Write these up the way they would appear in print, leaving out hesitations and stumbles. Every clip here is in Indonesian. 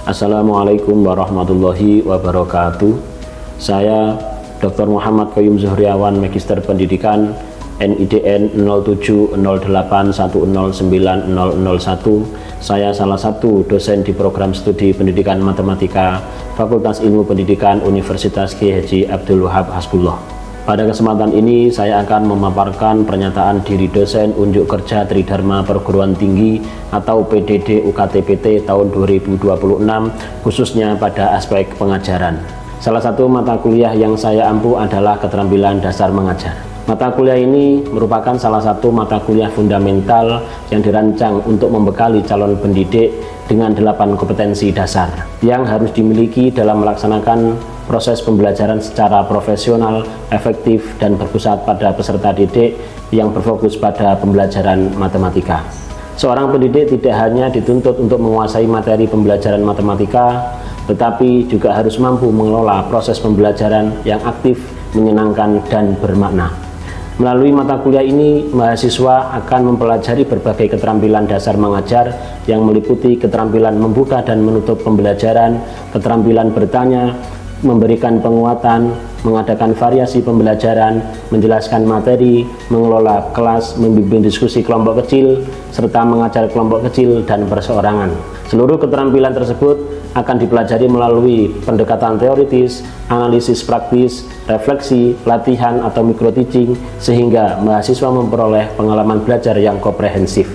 Assalamualaikum warahmatullahi wabarakatuh. Saya Dr. Muhammad Qayyum Zuhriawan, Magister Pendidikan, NIDN 0708109001. Saya salah satu dosen di program studi pendidikan matematika Fakultas Ilmu Pendidikan Universitas Kiai Haji Abdul Wahab Hasbullah. Pada kesempatan ini saya akan memaparkan pernyataan diri dosen unjuk kerja Tridharma Perguruan Tinggi atau PDD UKT-PT tahun 2026, khususnya pada aspek pengajaran. Salah satu mata kuliah yang saya ampu adalah keterampilan dasar mengajar. Mata kuliah ini merupakan salah satu mata kuliah fundamental yang dirancang untuk membekali calon pendidik dengan 8 kompetensi dasar yang harus dimiliki dalam melaksanakan proses pembelajaran secara profesional, efektif, dan berpusat pada peserta didik yang berfokus pada pembelajaran matematika. Seorang pendidik tidak hanya dituntut untuk menguasai materi pembelajaran matematika, tetapi juga harus mampu mengelola proses pembelajaran yang aktif, menyenangkan, dan bermakna. Melalui mata kuliah ini, mahasiswa akan mempelajari berbagai keterampilan dasar mengajar yang meliputi keterampilan membuka dan menutup pembelajaran, keterampilan bertanya, memberikan penguatan, mengadakan variasi pembelajaran, menjelaskan materi, mengelola kelas, membimbing diskusi kelompok kecil, serta mengajar kelompok kecil dan perseorangan. Seluruh keterampilan tersebut akan dipelajari melalui pendekatan teoritis, analisis praktis, refleksi, latihan atau micro teaching, sehingga mahasiswa memperoleh pengalaman belajar yang komprehensif.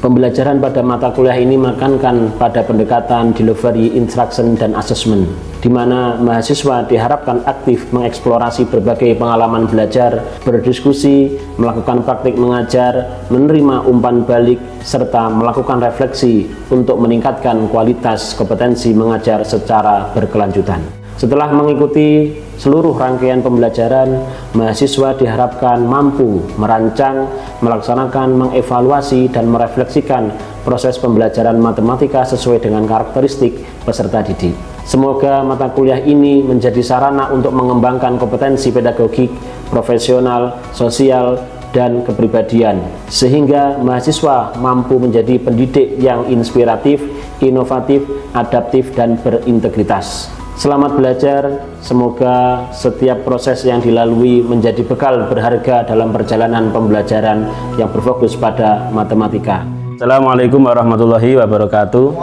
Pembelajaran pada mata kuliah ini menekankan pada pendekatan delivery, instruction, dan assessment, di mana mahasiswa diharapkan aktif mengeksplorasi berbagai pengalaman belajar, berdiskusi, melakukan praktik mengajar, menerima umpan balik, serta melakukan refleksi untuk meningkatkan kualitas kompetensi mengajar secara berkelanjutan. Setelah mengikuti seluruh rangkaian pembelajaran, mahasiswa diharapkan mampu merancang, melaksanakan, mengevaluasi, dan merefleksikan proses pembelajaran matematika sesuai dengan karakteristik peserta didik. Semoga mata kuliah ini menjadi sarana untuk mengembangkan kompetensi pedagogik, profesional, sosial, dan kepribadian, sehingga mahasiswa mampu menjadi pendidik yang inspiratif, inovatif, adaptif, dan berintegritas. Selamat belajar, semoga setiap proses yang dilalui menjadi bekal berharga dalam perjalanan pembelajaran yang berfokus pada matematika. Assalamualaikum warahmatullahi wabarakatuh.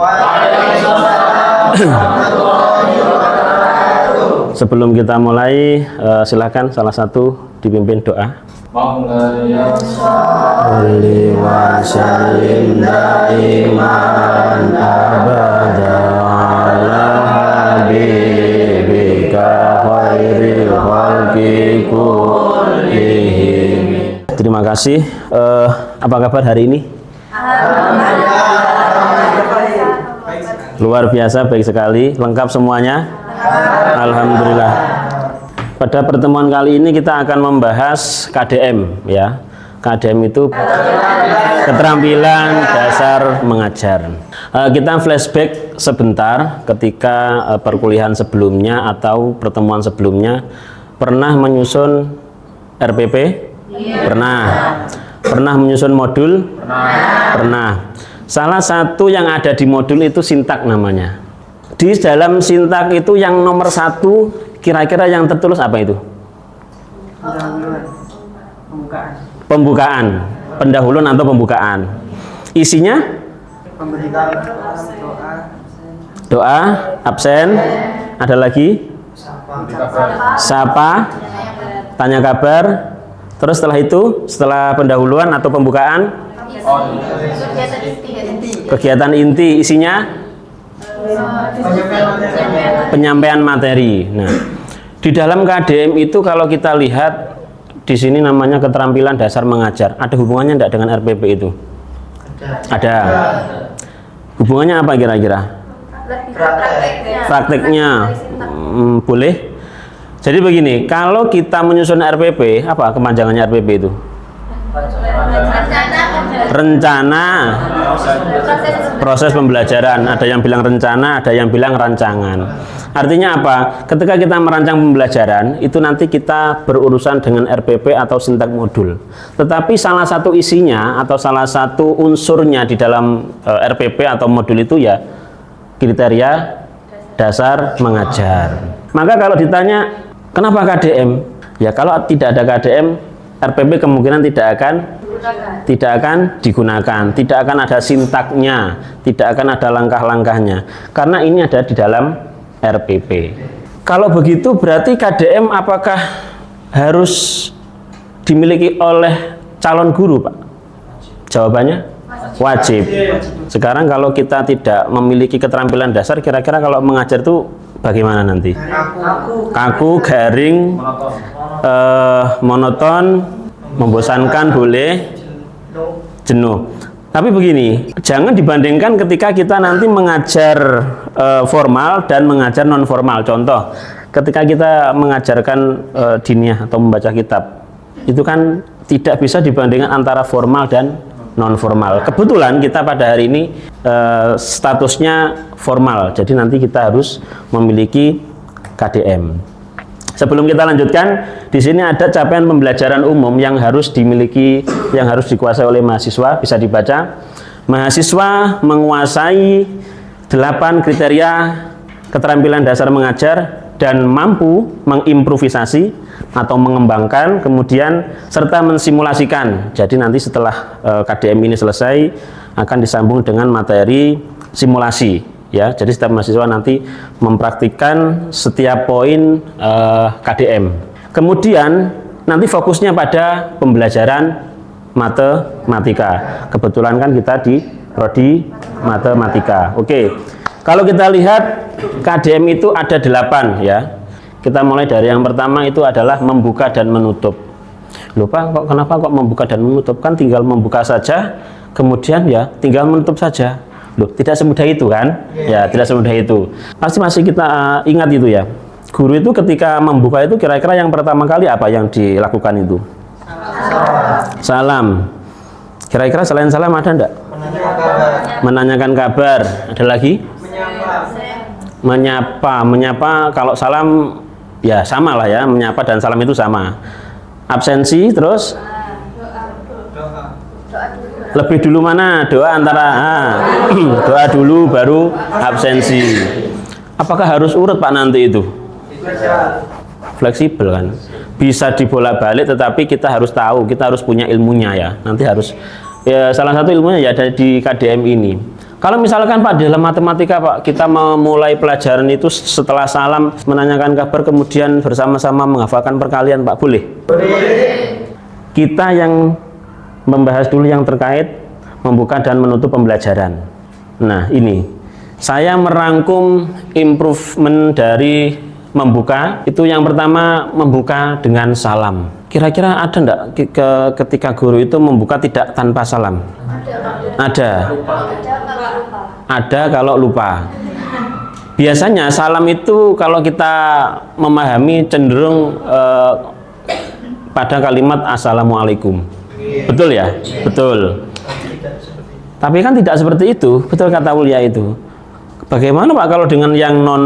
Sebelum kita mulai, silakan salah satu dipimpin doa. Sholli wa sallim daiman abada ala habibika khairil khalqi kullihim. Terima kasih. Apa kabar hari ini? Luar biasa, baik sekali. Lengkap semuanya? Alhamdulillah. Pada pertemuan kali ini kita akan membahas KDM, ya. KDM itu keterampilan dasar mengajar. Kita flashback sebentar ketika perkuliahan sebelumnya atau pertemuan sebelumnya pernah menyusun RPP? Pernah. Pernah menyusun modul? Pernah. Salah satu yang ada di modul itu sintak namanya. Di dalam sintak itu yang nomor 1 kira-kira yang tertulis apa itu? Pembukaan, pendahuluan atau pembukaan. Isinya? Doa, absen, ada lagi? Sapa, tanya kabar. Terus setelah itu, setelah pendahuluan atau pembukaan? Kegiatan inti, isinya? Penyampaian materi. Nah, di dalam KDM itu kalau kita lihat di sini namanya keterampilan dasar mengajar. Ada hubungannya tidak dengan RPP itu? Ada. Hubungannya apa kira-kira? Prakteknya. Boleh. Jadi begini, kalau kita menyusun RPP, apa kepanjangannya RPP itu? Rencana proses pembelajaran. Ada yang bilang rencana, ada yang bilang rancangan. Artinya apa? Ketika kita merancang pembelajaran, itu nanti kita berurusan dengan RPP atau sintak modul. Tetapi salah satu isinya atau salah satu unsurnya di dalam RPP atau modul itu ya kriteria dasar mengajar. Maka kalau ditanya kenapa KDM? Ya kalau tidak ada KDM, RPP kemungkinan tidak akan digunakan, tidak akan ada sintaknya, tidak akan ada langkah-langkahnya, karena ini ada di dalam RPP. Kalau begitu berarti KDM apakah harus dimiliki oleh calon guru, Pak? Jawabannya wajib. Sekarang kalau kita tidak memiliki keterampilan dasar, kira-kira kalau mengajar itu bagaimana nanti? Kaku, garing, monoton, membosankan, boleh, jenuh. Tapi begini, jangan dibandingkan ketika kita nanti mengajar formal dan mengajar non formal. Contoh, ketika kita mengajarkan diniyah atau membaca kitab, itu kan tidak bisa dibandingkan antara formal dan non formal. Kebetulan kita pada hari ini statusnya formal, jadi nanti kita harus memiliki KDM. Sebelum kita lanjutkan, di sini ada capaian pembelajaran umum yang harus dimiliki, yang harus dikuasai oleh mahasiswa. Bisa dibaca. Mahasiswa menguasai 8 kriteria keterampilan dasar mengajar dan mampu mengimprovisasi atau mengembangkan, kemudian serta mensimulasikan. Jadi nanti setelah KDM ini selesai akan disambung dengan materi simulasi, ya. Jadi setiap mahasiswa nanti mempraktikkan setiap poin KDM. Kemudian nanti fokusnya pada pembelajaran matematika. Kebetulan kan kita di prodi matematika. Oke. Kalau kita lihat KDM itu ada 8, ya. Kita mulai dari yang pertama itu adalah membuka dan menutup. Lupa kenapa kok membuka dan menutup? Kan tinggal membuka saja, kemudian ya tinggal menutup saja. Loh, tidak semudah itu kan? Ya, tidak semudah itu. Pasti masih kita ingat itu ya. Guru itu ketika membuka itu kira-kira yang pertama kali apa yang dilakukan itu? Salam. Kira-kira selain salam ada enggak? Menanyakan kabar. Ada lagi? Menyapa. Kalau salam ya sama lah ya, menyapa dan salam itu sama. Absensi, terus lebih dulu mana? Doa antara doa dulu baru absensi. Apakah harus urut Pak nanti itu? Fleksibel kan? Bisa dibolak-balik, tetapi kita harus tahu, kita harus punya ilmunya ya. Nanti harus ya, salah satu ilmunya ya ada di KDM ini. Kalau misalkan Pak dalam matematika Pak, kita memulai pelajaran itu setelah salam menanyakan kabar kemudian bersama-sama menghafalkan perkalian Pak, boleh? Boleh. Kita yang membahas dulu yang terkait membuka dan menutup pembelajaran. Nah ini, saya merangkum improvement dari membuka, itu yang pertama membuka dengan salam. Kira-kira ada enggak ketika guru itu membuka tidak tanpa salam? Ada. Ada kalau lupa. Biasanya salam itu kalau kita memahami cenderung pada kalimat assalamualaikum. Betul ya? Betul. Tapi kan tidak seperti itu. Betul kata Ulia itu. Bagaimana Pak kalau dengan yang non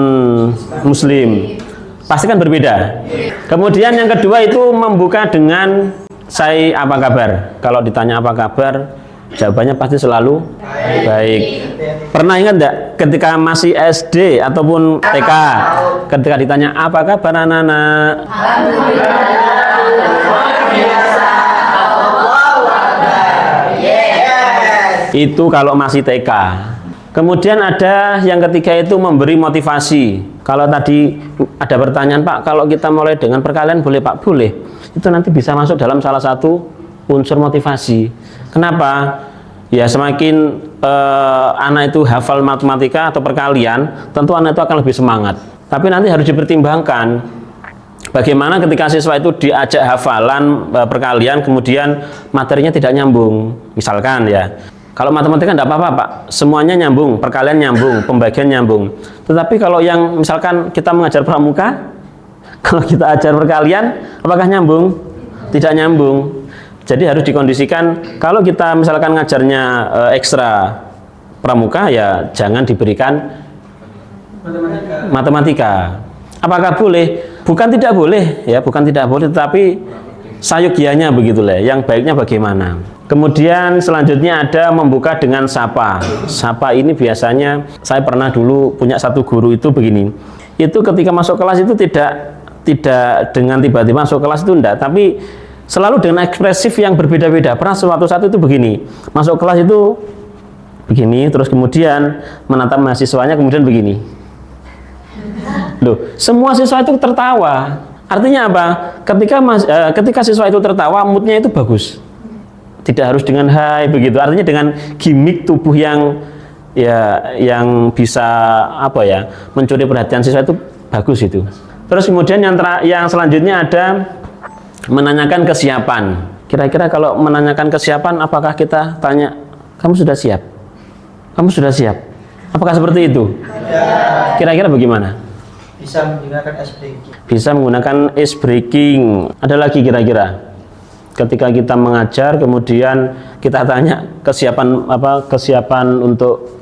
muslim? Pasti kan berbeda. Kemudian yang kedua itu membuka dengan saya apa kabar. Kalau ditanya apa kabar, jawabannya pasti selalu baik. Pernah ingat enggak ketika masih SD ataupun TK, ketika ditanya apa kabar anak-anak? Itu kalau masih TK. Kemudian ada yang ketiga itu memberi motivasi. Kalau tadi ada pertanyaan Pak, kalau kita mulai dengan perkalian boleh Pak? Boleh. Itu nanti bisa masuk dalam salah satu unsur motivasi. Kenapa? Ya semakin anak itu hafal matematika atau perkalian, tentu anak itu akan lebih semangat. Tapi nanti harus dipertimbangkan bagaimana ketika siswa itu diajak hafalan perkalian, kemudian materinya tidak nyambung. Misalkan ya, kalau matematika tidak apa-apa Pak, semuanya nyambung, perkalian nyambung, pembagian nyambung. Tetapi kalau yang misalkan kita mengajar pramuka, kalau kita ajar perkalian, apakah nyambung? Tidak nyambung. Jadi harus dikondisikan, kalau kita misalkan ngajarnya ekstra pramuka, ya jangan diberikan matematika. Apakah boleh? Bukan tidak boleh, ya bukan tidak boleh, tetapi sayogianya begitulah. Yang baiknya bagaimana? Kemudian selanjutnya ada membuka dengan sapa. Sapa ini biasanya saya pernah dulu punya satu guru itu begini. Itu ketika masuk kelas itu tidak dengan tiba-tiba masuk kelas itu enggak, tapi selalu dengan ekspresif yang berbeda-beda. Pernah suatu saat itu begini, masuk kelas itu begini, terus kemudian menatap mahasiswanya kemudian begini. Loh, semua siswa itu tertawa. Artinya apa? Ketika siswa itu tertawa, moodnya itu bagus. Tidak harus dengan hai begitu. Artinya dengan gimmick tubuh yang bisa mencuri perhatian siswa itu bagus itu. Terus kemudian yang selanjutnya ada menanyakan kesiapan. Kira-kira kalau menanyakan kesiapan, apakah kita tanya, kamu sudah siap? Kamu sudah siap? Apakah seperti itu? Kira-kira bagaimana? Bisa menggunakan ice breaking. Bisa menggunakan ice breaking. Ada lagi kira-kira? Ketika kita mengajar, kemudian kita tanya kesiapan untuk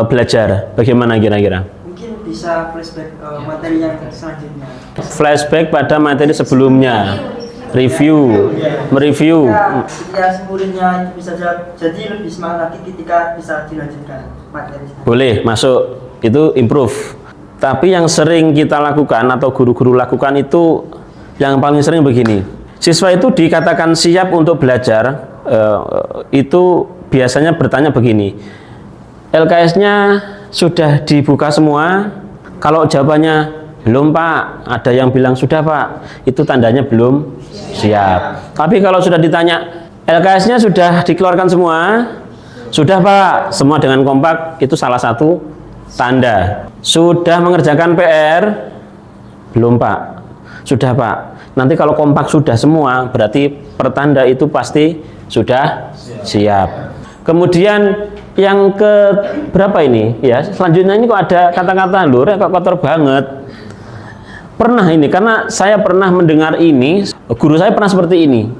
belajar. Bagaimana kira-kira? Mungkin bisa flashback materi yang selanjutnya. Flashback pada materi sebelumnya. Review, mereview. Ketika muridnya bisa jadi lebih semangat lagi ketika bisa dilanjutkan materi. Boleh masuk, itu improve. Tapi yang sering kita lakukan atau guru-guru lakukan itu yang paling sering begini. Siswa itu dikatakan siap untuk belajar, itu biasanya bertanya begini, LKS-nya sudah dibuka semua? Kalau jawabannya belum Pak, ada yang bilang sudah Pak, itu tandanya belum siap. Tapi kalau sudah ditanya, LKS-nya sudah dikeluarkan semua? Sudah Pak, semua dengan kompak, itu salah satu tanda. Sudah mengerjakan PR? Belum Pak. Sudah Pak. Nanti kalau kompak sudah semua, berarti pertanda itu pasti sudah siap. Kemudian yang ke berapa ini? Ya, selanjutnya ini kok ada kata-kata lur, kok kotor banget. Pernah ini, karena saya pernah mendengar ini, guru saya pernah seperti ini.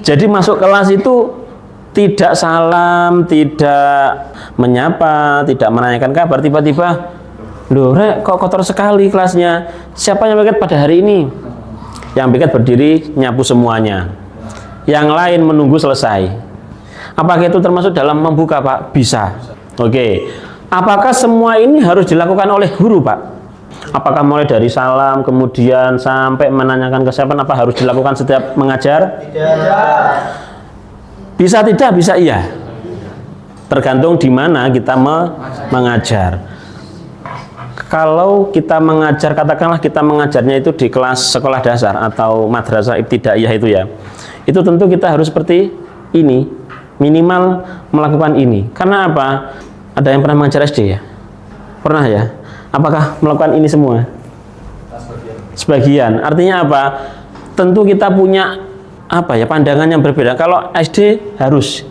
Jadi masuk kelas itu tidak salam, tidak menyapa, tidak menanyakan kabar, tiba-tiba, loh Rek, kok kotor sekali kelasnya? Siapa yang piket pada hari ini? Yang piket berdiri nyapu semuanya. Yang lain menunggu selesai. Apakah itu termasuk dalam membuka Pak? Bisa. Oke. Apakah semua ini harus dilakukan oleh guru Pak? Apakah mulai dari salam kemudian sampai menanyakan kesiapan apa harus dilakukan setiap mengajar? Tidak. Bisa tidak, bisa iya. Tergantung di mana kita mengajar. Kalau kita mengajar, katakanlah kita mengajarnya itu di kelas sekolah dasar atau madrasah ibtidaiyah itu ya, itu tentu kita harus seperti ini, minimal melakukan ini. Karena apa? Ada yang pernah mengajar SD ya? Pernah ya? Apakah melakukan ini semua? Sebagian. Artinya apa? Tentu kita punya pandangan yang berbeda. Kalau SD harus,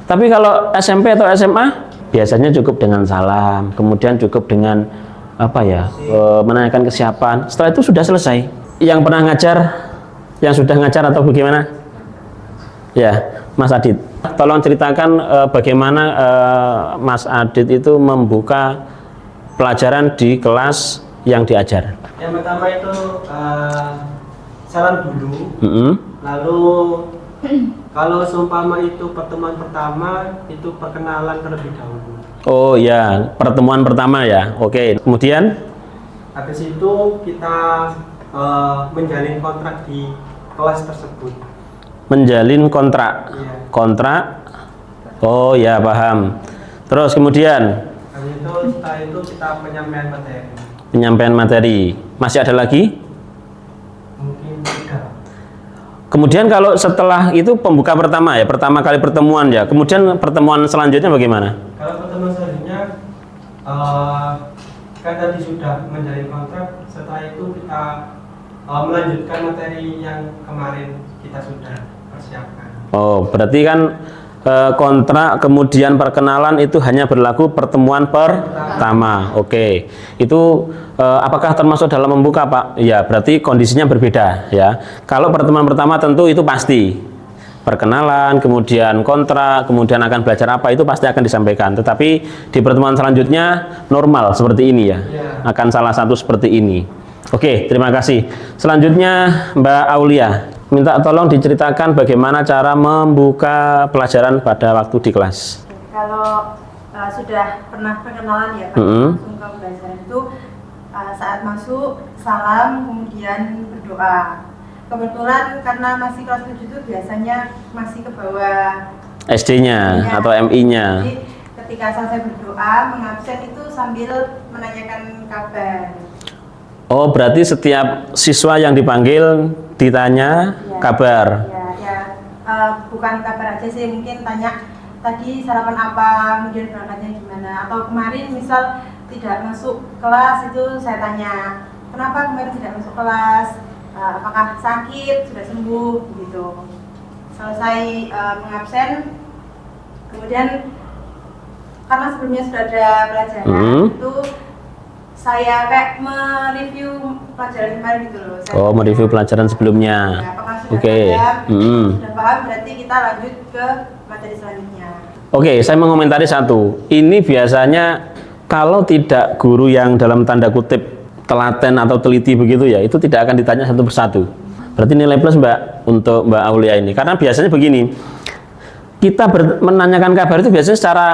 tapi kalau SMP atau SMA biasanya cukup dengan salam, kemudian cukup dengan menanyakan kesiapan. Setelah itu sudah selesai. Yang pernah ngajar, yang sudah ngajar atau bagaimana? Ya, Mas Adit. Tolong ceritakan bagaimana Mas Adit itu membuka pelajaran di kelas yang diajar. Yang pertama itu salam dulu. Lalu kalau seumpama itu pertemuan pertama, itu perkenalan terlebih dahulu. Oh ya, pertemuan pertama ya. Oke. Kemudian habis itu kita menjalin kontrak di kelas tersebut. Menjalin kontrak. Iya. Kontrak. Oh ya, paham. Terus kemudian Setelah itu kita penyampaian materi. Penyampaian materi. Masih ada lagi? Mungkin tidak. Kemudian kalau setelah itu pembuka pertama ya, pertama kali pertemuan ya. Kemudian pertemuan selanjutnya bagaimana? Kalau pertemuan selanjutnya kan tadi sudah menjalin kontrak, setelah itu kita melanjutkan materi yang kemarin kita sudah persiapkan. Oh, berarti kan kontrak kemudian perkenalan itu hanya berlaku pertemuan pertama. Oke. Itu apakah termasuk dalam membuka, Pak? Ya, berarti kondisinya berbeda ya. Kalau pertemuan pertama tentu itu pasti perkenalan, kemudian kontrak, kemudian akan belajar apa itu pasti akan disampaikan. Tetapi di pertemuan selanjutnya normal seperti ini ya. Akan salah satu seperti ini. Oke, terima kasih. Selanjutnya Mbak Aulia. minta tolong diceritakan bagaimana cara membuka pelajaran pada waktu di kelas. Kalau sudah pernah perkenalan ya Pak, langsung ke pelajaran itu saat masuk salam kemudian berdoa. Kebetulan karena masih kelas 7 itu biasanya masih ke bawah SD-nya atau MI-nya. Jadi ketika selesai berdoa mengabsen itu sambil menanyakan kabar. Oh, berarti setiap siswa yang dipanggil ditanya Ya. kabar. Bukan kabar aja sih, mungkin tanya tadi sarapan apa, kemudian berangkatnya gimana, atau kemarin misal tidak masuk kelas itu saya tanya kenapa kemarin tidak masuk kelas, apakah sakit, sudah sembuh gitu. Selesai mengabsen, kemudian karena sebelumnya sudah ada pelajaran itu saya kayak mereview pelajaran kemarin gitu loh. Oh, mereview pelajaran sebelumnya. Ya, apakah sudah Oke. paham? Sudah paham berarti kita lanjut ke materi selanjutnya. Oke, saya mengomentari satu. Ini biasanya kalau tidak guru yang dalam tanda kutip telaten atau teliti begitu ya, itu tidak akan ditanya satu persatu. Berarti nilai plus Mbak untuk Mbak Aulia ini. Karena biasanya begini, kita menanyakan kabar itu biasanya secara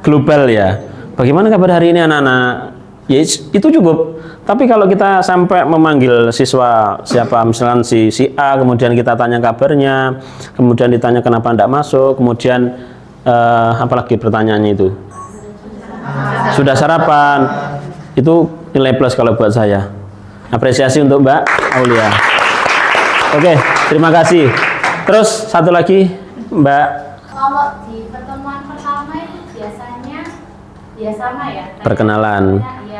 global ya. Bagaimana kabar hari ini anak-anak? Ya itu cukup. Tapi kalau kita sampai memanggil siswa siapa misalnya si A, kemudian kita tanya kabarnya, kemudian ditanya kenapa tidak masuk, kemudian apalagi pertanyaannya itu? Sudah sarapan? Itu nilai plus kalau buat saya. Apresiasi untuk Mbak Aulia. Oke, terima kasih. Terus satu lagi Mbak. Kalau di pertemuan pertama itu biasanya ya sama ya. Perkenalan. Ya,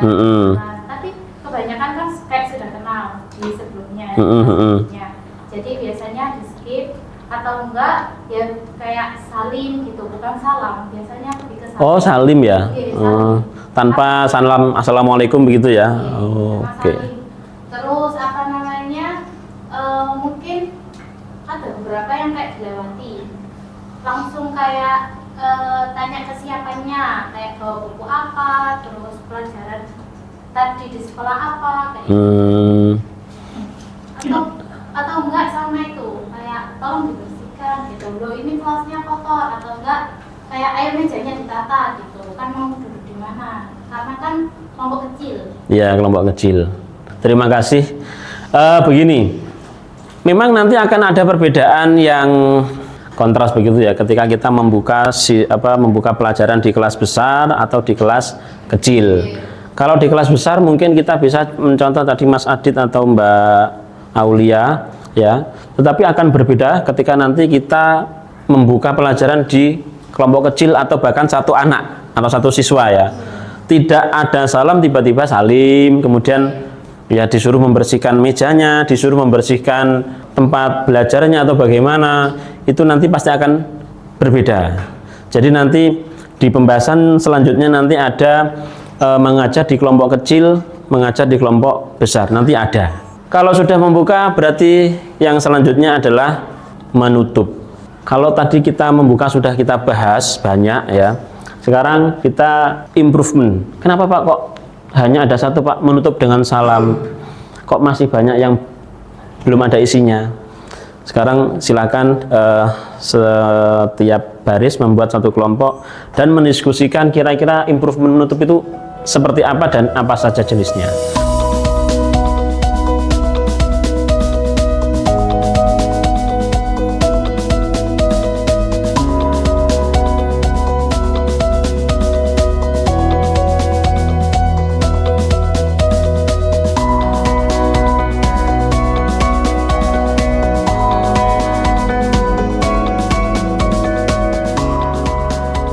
tapi kebanyakan kan kayak sudah kenal di sebelumnya. Ya. Jadi biasanya di skip atau enggak ya kayak salim gitu, bukan salam. Biasanya lebih ke salim. Oh, salim ya. Iya, salim. Tanpa salam assalamualaikum begitu ya. Iya, Oh, sama oke. salim. Terus apa namanya? Mungkin ada beberapa yang kayak dilewati. Langsung kayak tanya kesiapannya, kayak bawa buku apa, terus pelajaran tadi di sekolah apa, kayak atau enggak sama itu, kayak tolong dibersihkan gitu loh, ini kelasnya kotor, atau enggak kayak ayo mejanya ditata gitu, kan mau duduk di mana, karena kan kelompok kecil. Ya, kelompok kecil. Terima kasih. Begini, memang nanti akan ada perbedaan yang kontras begitu ya ketika kita membuka membuka pelajaran di kelas besar atau di kelas kecil. Kalau di kelas besar mungkin kita bisa mencontoh tadi Mas Adit atau Mbak Aulia ya. Tetapi akan berbeda ketika nanti kita membuka pelajaran di kelompok kecil atau bahkan satu anak atau satu siswa ya. Tidak ada salam tiba-tiba salim, kemudian ya disuruh membersihkan mejanya, disuruh membersihkan tempat belajarnya atau bagaimana, itu nanti pasti akan berbeda. Jadi nanti di pembahasan selanjutnya nanti ada mengajar di kelompok kecil, mengajar di kelompok besar, nanti ada. Kalau sudah membuka berarti yang selanjutnya adalah menutup. Kalau tadi kita membuka sudah kita bahas banyak ya, sekarang kita improvement. Kenapa Pak kok hanya ada satu Pak, menutup dengan salam, kok masih banyak yang belum ada isinya? Sekarang silakan setiap baris membuat satu kelompok dan mendiskusikan kira-kira improvement menutup itu seperti apa dan apa saja jenisnya.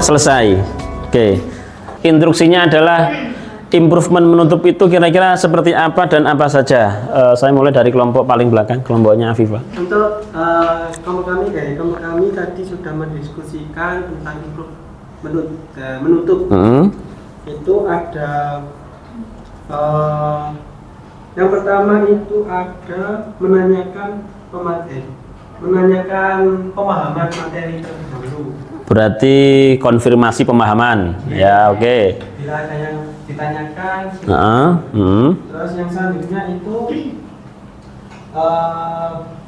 Selesai. Oke. Instruksinya adalah improvement menutup itu kira-kira seperti apa dan apa saja. Saya mulai dari kelompok paling belakang, kelompoknya Afifah. Untuk kelompok kami tadi sudah mendiskusikan tentang menutup. Itu ada yang pertama itu ada menanyakan pemahaman materi terlebih dahulu. Berarti konfirmasi pemahaman. Ya, oke. Bila ada yang ditanyakan, Terus terus yang selanjutnya itu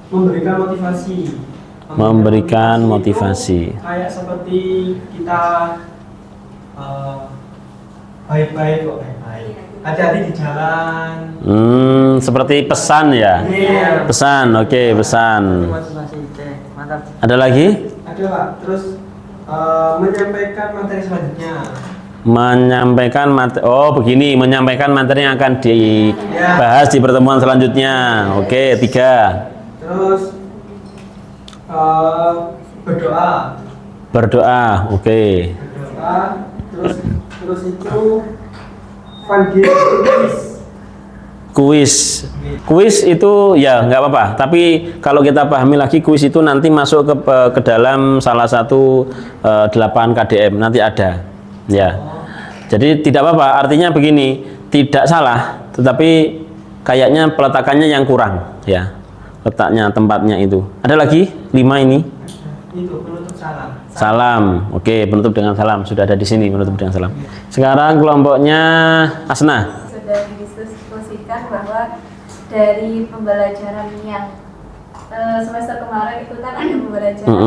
memberikan motivasi. Memberikan motivasi. Kayak seperti kita baik-baik kok, baik-baik. Hati-hati di jalan. Seperti pesan ya. Iya. Pesan, oke, pesan. Motivasi, mantap. Ada lagi? Ada Pak. Terus menyampaikan materi selanjutnya. Menyampaikan materi. Oh, begini, menyampaikan materi yang akan dibahas di pertemuan selanjutnya. Oke, 3. Terus berdoa. Berdoa, oke. Berdoa. Terus itu fun game quiz. Kuis itu ya nggak apa-apa. Tapi kalau kita pahami lagi, kuis itu nanti masuk ke dalam salah satu 8 KDM nanti ada. Ya. Jadi tidak apa-apa. Artinya begini, tidak salah, tetapi kayaknya peletakannya yang kurang. Ya. Letaknya, tempatnya itu. Ada lagi 5 ini. Itu penutup salam. Salam, oke, penutup dengan salam sudah ada di sini, penutup dengan salam. Sekarang kelompoknya Asna. Sudah didiskusikan bahwa dari pembelajaran yang semester kemarin itu kan ada pembelajaran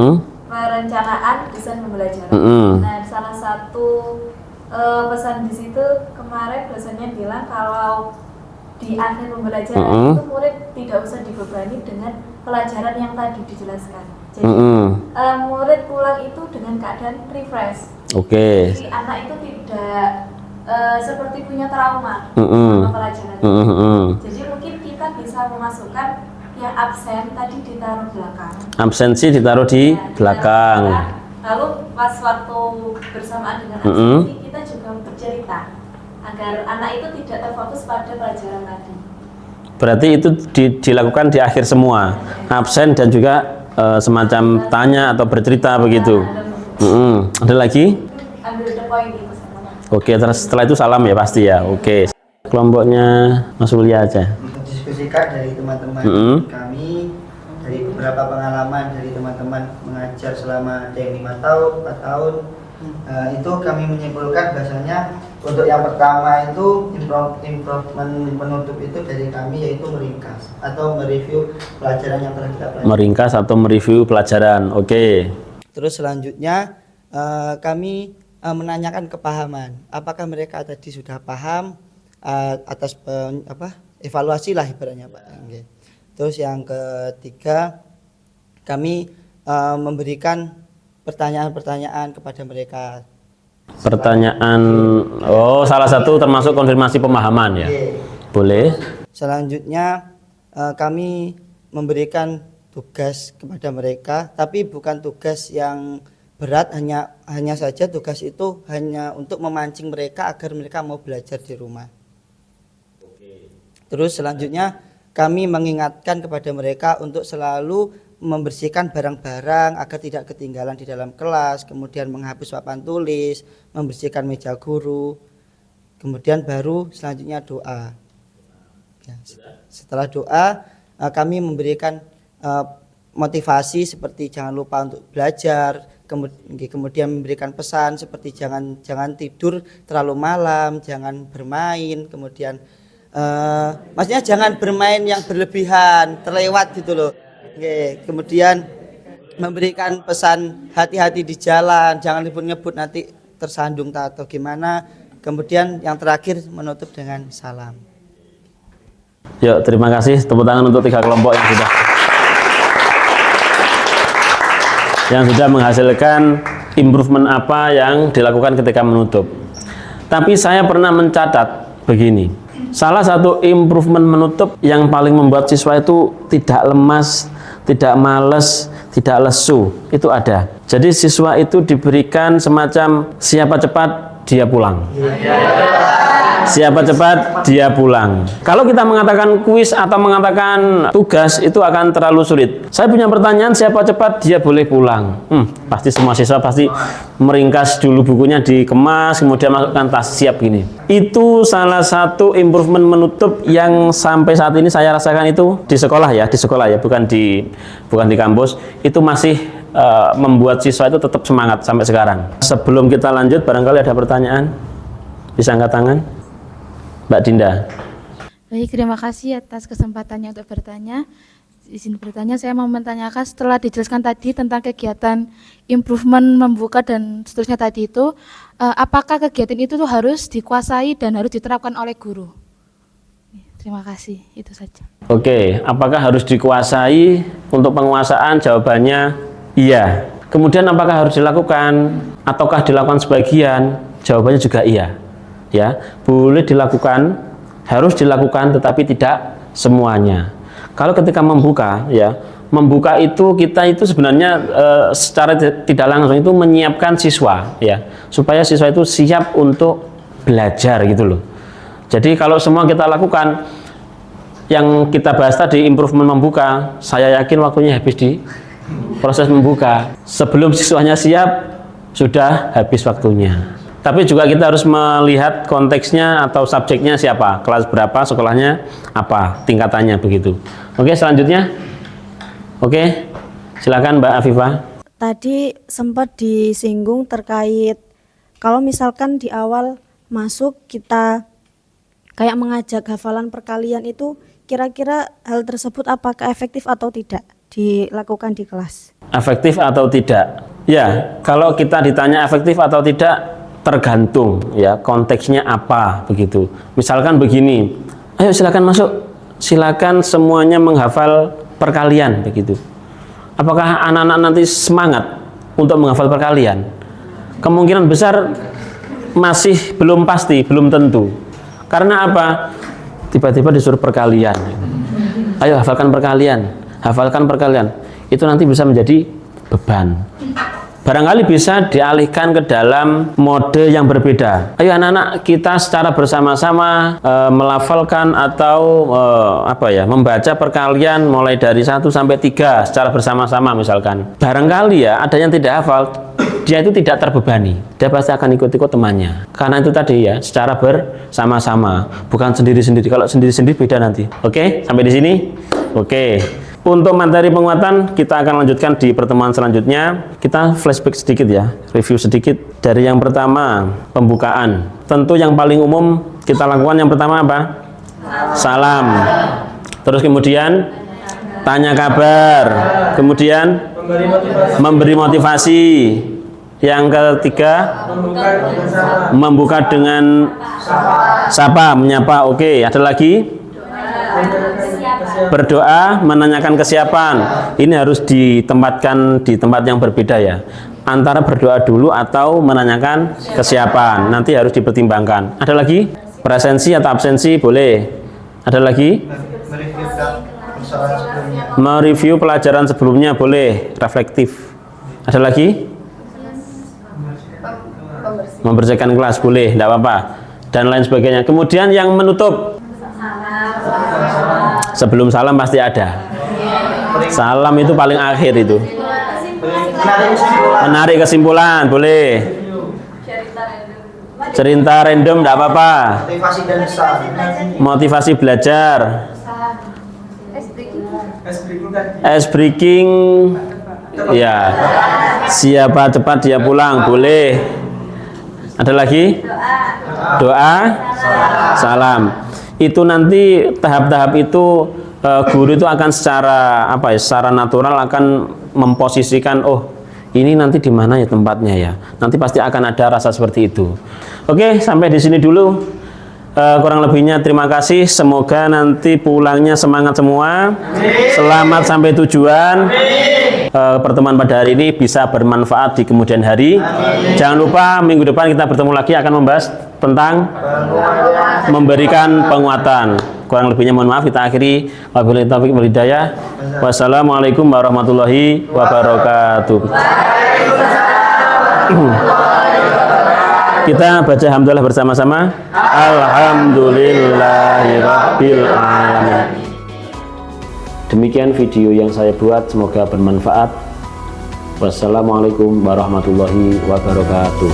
perencanaan desain pembelajaran. Nah, salah satu pesan di situ kemarin dosennya bilang kalau di akhir pembelajaran itu murid tidak usah dibebani dengan pelajaran yang tadi dijelaskan. Jadi murid pulang itu dengan keadaan refresh. Oke. Jadi anak itu tidak seperti punya trauma sama pelajaran. Jadi mungkin kita bisa memasukkan yang absen tadi ditaruh belakang. Absensi ditaruh di belakang. Lalu pas waktu bersamaan dengan absensi kita juga bercerita agar anak itu tidak terfokus pada pelajaran tadi. Berarti itu dilakukan di akhir semua, absen dan juga semacam tanya atau bercerita begitu. Ada lagi? Ambil the point gitu. Oke, terus setelah itu salam ya pasti ya. Oke. Kelompoknya Mas Ulia aja. Diskusikan dari teman-teman kami, dari beberapa pengalaman dari teman-teman mengajar selama ada yang 5 tahun, 4 tahun. Itu kami menyimpulkan bahasanya untuk yang pertama itu improvement penutup itu dari kami yaitu meringkas atau mereview pelajaran yang telah kita pelajari. Meringkas atau mereview pelajaran, oke. Terus selanjutnya kami menanyakan kepahaman, apakah mereka tadi sudah paham atas evaluasi lah ibaratnya Pak. Terus yang ketiga kami memberikan pertanyaan-pertanyaan kepada mereka. Pertanyaan, oh salah satu termasuk konfirmasi pemahaman ya. Boleh. Selanjutnya kami memberikan tugas kepada mereka, tapi bukan tugas yang berat, hanya saja tugas itu hanya untuk memancing mereka agar mereka mau belajar di rumah. Terus selanjutnya kami mengingatkan kepada mereka untuk selalu membersihkan barang-barang agar tidak ketinggalan di dalam kelas, kemudian menghapus papan tulis, membersihkan meja guru, kemudian baru selanjutnya doa. Ya, setelah doa kami memberikan motivasi seperti jangan lupa untuk belajar, kemudian memberikan pesan seperti jangan tidur terlalu malam, jangan bermain, kemudian maksudnya jangan bermain yang berlebihan, terlewat gitu loh. Kemudian memberikan pesan hati-hati di jalan, jangan ngebut-ngebut nanti tersandung atau gimana. Kemudian yang terakhir menutup dengan salam. Yuk, terima kasih, tepuk tangan untuk 3 kelompok yang sudah menghasilkan improvement apa yang dilakukan ketika menutup. Tapi saya pernah mencatat begini, salah satu improvement menutup yang paling membuat siswa itu tidak lemas, tidak males, tidak lesu, itu ada. Jadi siswa itu diberikan semacam siapa cepat dia pulang. Siapa cepat dia pulang. Kalau kita mengatakan kuis atau mengatakan tugas itu akan terlalu sulit. Saya punya pertanyaan, siapa cepat dia boleh pulang. Pasti semua siswa pasti meringkas dulu bukunya, dikemas, kemudian masukkan tas, siap gini. Itu salah satu improvement menutup yang sampai saat ini saya rasakan itu di sekolah ya, bukan di kampus. Itu masih membuat siswa itu tetap semangat sampai sekarang. Sebelum kita lanjut, barangkali ada pertanyaan, bisa angkat tangan. Mbak Dinda. Baik, terima kasih atas kesempatannya untuk bertanya. Izin bertanya, saya mau menanyakan setelah dijelaskan tadi tentang kegiatan improvement, membuka dan seterusnya tadi itu, apakah kegiatan itu tuh harus dikuasai dan harus diterapkan oleh guru? Terima kasih, itu saja. Oke, apakah harus dikuasai? Untuk penguasaan jawabannya iya. Kemudian apakah harus dilakukan ataukah dilakukan sebagian? Jawabannya juga iya. Ya, boleh dilakukan, harus dilakukan, tetapi tidak semuanya. Kalau ketika membuka, ya, membuka itu kita itu sebenarnya secara tidak langsung itu menyiapkan siswa, ya, supaya siswa itu siap untuk belajar gitu loh. Jadi kalau semua kita lakukan, yang kita bahas tadi improvement membuka, saya yakin waktunya habis di proses membuka. Sebelum siswanya siap, sudah habis waktunya. Tapi juga kita harus melihat konteksnya atau subjeknya siapa, kelas berapa, sekolahnya apa, tingkatannya begitu. Oke, selanjutnya. Oke, silakan Mbak Afifah. Tadi sempat disinggung terkait kalau misalkan di awal masuk kita kayak mengajak hafalan perkalian itu, kira-kira hal tersebut apakah efektif atau tidak dilakukan di kelas? Efektif atau tidak? Ya, kalau kita ditanya efektif atau tidak, tergantung ya konteksnya apa begitu. Misalkan begini, ayo silakan masuk, silakan semuanya menghafal perkalian begitu. Apakah anak-anak nanti semangat untuk menghafal perkalian? Kemungkinan besar masih belum pasti, belum tentu. Karena apa? Tiba-tiba disuruh perkalian. Ayo hafalkan perkalian, hafalkan perkalian. Itu nanti bisa menjadi beban. Barangkali bisa dialihkan ke dalam mode yang berbeda. Ayo anak-anak, kita secara bersama-sama melafalkan atau membaca perkalian mulai dari 1 sampai 3 secara bersama-sama misalkan. Barangkali ya ada yang tidak hafal, dia itu tidak terbebani. Dia pasti akan ikut-ikut temannya. Karena itu tadi ya, secara bersama-sama, bukan sendiri-sendiri. Kalau sendiri-sendiri beda nanti. Oke, sampai di sini? Oke. Untuk materi penguatan kita akan lanjutkan di pertemuan selanjutnya. Kita flashback sedikit ya, review sedikit. Dari yang pertama, pembukaan. Tentu yang paling umum kita lakukan yang pertama apa? Salam. Terus kemudian tanya kabar. Kemudian memberi motivasi. Yang ketiga, membuka dengan sapa, menyapa. Oke, ada lagi? Berdoa, menanyakan kesiapan. Ini harus ditempatkan di tempat yang berbeda ya. Antara berdoa dulu atau menanyakan kesiapan. Nanti harus dipertimbangkan. Ada lagi? Presensi atau absensi boleh. Ada lagi? Mereview pelajaran sebelumnya boleh. Reflektif. Ada lagi? Membersihkan kelas boleh, tidak apa-apa. Dan lain sebagainya. Kemudian yang menutup. Sebelum salam pasti ada. Salam itu paling akhir itu. Menarik kesimpulan boleh. Cerita random tidak apa-apa. Motivasi belajar. Ice breaking. Ya. Siapa cepat dia pulang boleh. Ada lagi? Doa. Salam. Itu nanti tahap-tahap itu guru itu akan secara secara natural akan memposisikan, oh ini nanti di mana ya tempatnya ya. Nanti pasti akan ada rasa seperti itu. Oke, sampai di sini dulu. Kurang lebihnya terima kasih. Semoga nanti pulangnya semangat semua. Selamat sampai tujuan. Pertemuan pada hari ini bisa bermanfaat di kemudian hari. Jangan lupa minggu depan kita bertemu lagi akan membahas tentang memberikan penguatan. Kurang lebihnya mohon maaf, kita akhiri. Wabillahi taufiq wal hidayah. Wassalamualaikum warahmatullahi wabarakatuh. Kita baca hamdalah bersama-sama. Alhamdulillahirabbil alamin. Demikian video yang saya buat, semoga bermanfaat. Wassalamualaikum warahmatullahi wabarakatuh.